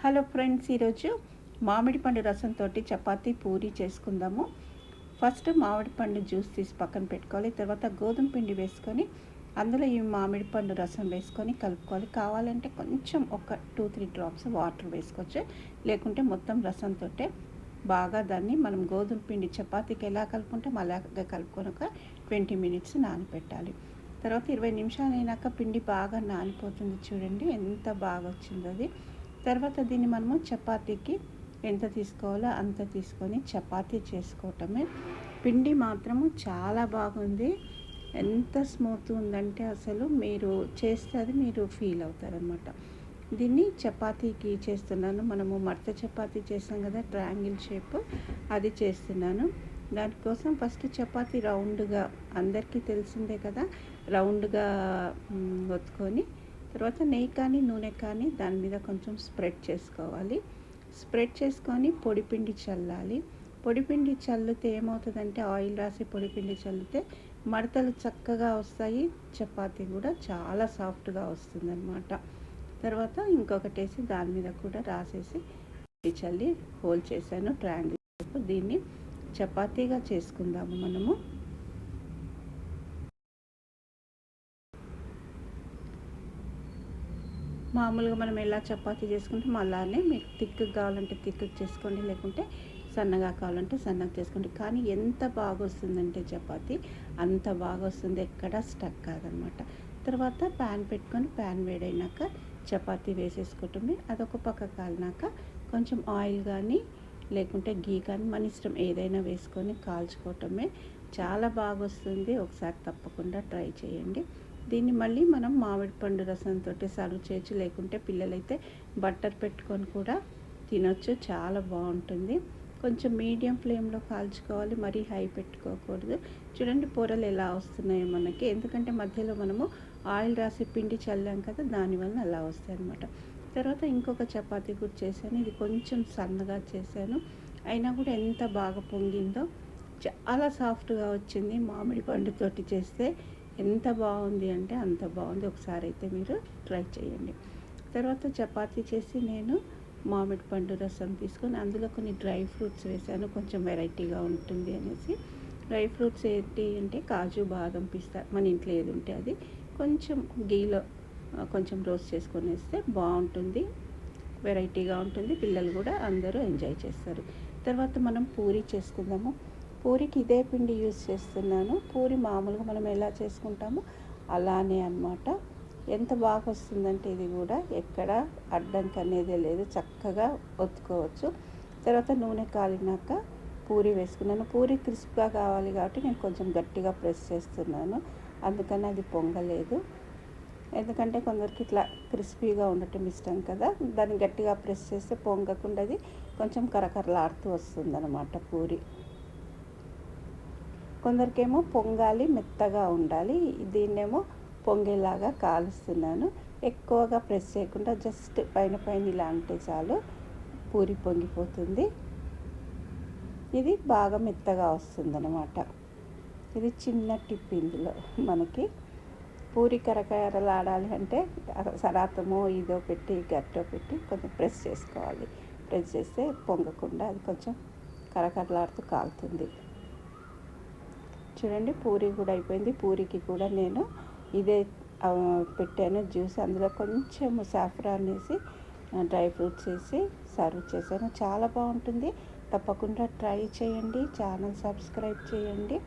Hello friends, ఈరోజు మామిడి పండు రసంతో చపాతీ పూరి చేసుకుందాము. ఫస్ట్ మామిడి పండు జ్యూస్ తీసి పక్కన పెట్టుకోవాలి. తర్వాత గోధుమ పిండి వేసుకొని అందులో ఈ మామిడి పండు రసం వేసుకొని కలుపుకోవాలి. కావాలంటే కొంచెం ఒక 2-3 డ్రాప్స్ వాటర్ వేసుకోవచ్చు, లేకుంటే మొత్తం రసంతో బాగా దాన్ని మనం గోధుమ పిండి చపాతీకి ఎలా కలుపుకుంటాం అలాగే కలుపుకొని ఒక 20 మినిట్స్ నానబెట్టాలి. తర్వాత 20 నిమిషాలు అయినాక పిండి బాగా నానిపోతుంది. చూడండి ఎంత బాగా వచ్చిందో అది. తర్వాత దీన్ని మనము చపాతీకి ఎంత తీసుకోవాలో అంత తీసుకొని చపాతీ చేసుకోవటమే. పిండి మాత్రము చాలా బాగుంది. ఎంత స్మూత్ ఉందంటే అసలు మీరు చేస్తే అది మీరు ఫీల్ అవుతారనమాట. దీన్ని చపాతీకి చేస్తున్నాను. మనము మడత చపాతీ చేస్తాం కదా, ట్రయాంగిల్ షేప్, అది చేస్తున్నాను. దానికోసం ఫస్ట్ చపాతీ రౌండ్గా, అందరికీ తెలిసిందే కదా, రౌండ్గా ఒత్తుకొని తర్వాత నెయ్యి కానీ నూనె కానీ దాని మీద కొంచెం స్ప్రెడ్ చేసుకోవాలి. స్ప్రెడ్ చేసుకొని పొడిపిండి చల్లాలి. పొడిపిండి చల్లితే ఏమవుతుందంటే, ఆయిల్ రాసి పొడిపిండి చల్లితే మడతలు చక్కగా వస్తాయి, చపాతీ కూడా చాలా సాఫ్ట్గా వస్తుందన్నమాట. తర్వాత ఇంకొకటేసి దాని మీద కూడా రాసేసి చల్లి హోల్ చేశాను ట్రయాంగిల్. దీన్ని చపాతీగా చేసుకుందాము మనము. మామూలుగా మనం ఎలా చపాతీ చేసుకుంటాం అలానే మీకు థిక్గా కావాలంటే థిక్గా చేసుకోండి, లేకుంటే సన్నగా కావాలంటే సన్నగా చేసుకోండి. కానీ ఎంత బాగా వస్తుందంటే చపాతీ అంత బాగా వస్తుంది, ఎక్కడ స్టక్ కాదనమాట. తర్వాత ప్యాన్ పెట్టుకొని ప్యాన్ వేడైనాక చపాతీ వేసేసుకోవటమే. అదొక పక్క కాలినాక కొంచెం ఆయిల్ కానీ లేకుంటే గీ కానీ మన ఇష్టం ఏదైనా వేసుకొని కాల్చుకోవటమే. చాలా బాగా వస్తుంది. ఒకసారి తప్పకుండా ట్రై చేయండి. దీన్ని మళ్ళీ మనం మామిడి పండు రసంతో సర్వ్ చేయొచ్చు, లేకుంటే పిల్లలైతే బట్టర్ పెట్టుకొని కూడా తినొచ్చు. చాలా బాగుంటుంది. కొంచెం మీడియం ఫ్లేమ్లో కాల్చుకోవాలి, మరీ హై పెట్టుకోకూడదు. చూడండి పొరలు ఎలా వస్తున్నాయో మనకి, ఎందుకంటే మధ్యలో మనము ఆయిల్ రాసి పిండి చల్లాం కదా, దానివల్ల అలా వస్తాయి అన్నమాట. తర్వాత ఇంకొక చపాతీ కూడా చేశాను. ఇది కొంచెం సన్నగా చేశాను, అయినా కూడా ఎంత బాగా పొంగిందో. చాలా సాఫ్ట్గా వచ్చింది. మామిడి పండుతోటి చేస్తే ఎంత బాగుంది అంటే అంత బాగుంది. ఒకసారి అయితే మీరు ట్రై చేయండి. తర్వాత చపాతీ చేసి నేను మామిడి పండు రసం తీసుకొని అందులో కొన్ని డ్రై ఫ్రూట్స్ వేసాను, కొంచెం వెరైటీగా ఉంటుంది అనేసి. డ్రై ఫ్రూట్స్ ఏంటి అంటే కాజు, బాదం, పిస్తా, మన ఇంట్లో ఏది ఉంటే అది కొంచెం గీలో కొంచెం రోస్ట్ చేసుకొని వేస్తే బాగుంటుంది, వెరైటీగా ఉంటుంది. పిల్లలు కూడా అందరూ ఎంజాయ్ చేస్తారు. తర్వాత మనం పూరి చేసుకుందాము. పూరికి ఇదే పిండి యూజ్ చేస్తున్నాను. పూరి మామూలుగా మనం ఎలా చేసుకుంటామో అలానే అన్నమాట. ఎంత బాగా వస్తుందంటే ఇది కూడా ఎక్కడ అడ్డంకి అనేదే లేదు, చక్కగా ఒత్తుకోవచ్చు. తర్వాత నూనె కాలినాక పూరి వేసుకున్నాను. పూరి క్రిస్ప్గా కావాలి కాబట్టి నేను కొంచెం గట్టిగా ప్రెస్ చేస్తున్నాను, అందుకని అది పొంగలేదు. ఎందుకంటే కొందరికి ఇట్లా క్రిస్పీగా ఉండటం ఇష్టం కదా, దాన్ని గట్టిగా ప్రెస్ చేస్తే పొంగకుండా అది కొంచెం కరకరలాడుతూ వస్తుందన్నమాట పూరి. కొందరికేమో పొంగాలి, మెత్తగా ఉండాలి. దీన్నేమో పొంగేలాగా కాలుస్తున్నాను. ఎక్కువగా ప్రెస్ చేయకుండా జస్ట్ పైన పైన ఇలా అంటే చాలు, పూరి పొంగిపోతుంది. ఇది బాగా మెత్తగా వస్తుందన్నమాట. ఇది చిన్న టిప్ ఇందులో మనకి. పూరి కరకరలాడాలి అంటే సరాతమో ఇదో పెట్టి గట్టో పెట్టి కొంచెం ప్రెస్ చేసుకోవాలి. ప్రెస్ చేస్తే పొంగకుండా అది కొంచెం కరకరలాడుతూ కాలుతుంది. చూడండి పూరి కూడా అయిపోయింది. పూరికి కూడా నేను ఇదే పెట్టాను జ్యూస్. అందులో కొంచెం సాఫ్రాన్ వేసి డ్రై ఫ్రూట్స్ వేసి సర్వ్ చేశాను. చాలా బాగుంటుంది. తప్పకుండా ట్రై చేయండి. ఛానల్ సబ్స్క్రైబ్ చేయండి.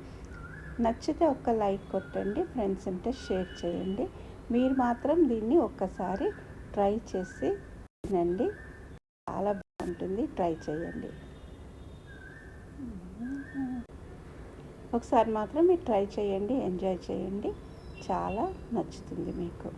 నచ్చితే ఒక్క లైక్ కొట్టండి. ఫ్రెండ్స్ ఉంటే షేర్ చేయండి. మీరు మాత్రం దీన్ని ఒక్కసారి ట్రై చేసి తినండి, చాలా బాగుంటుంది. ట్రై చేయండి. ఒకసారి మాత్రం మీరు ట్రై చేయండి, ఎంజాయ్ చేయండి, చాలా నచ్చుతుంది మీకు.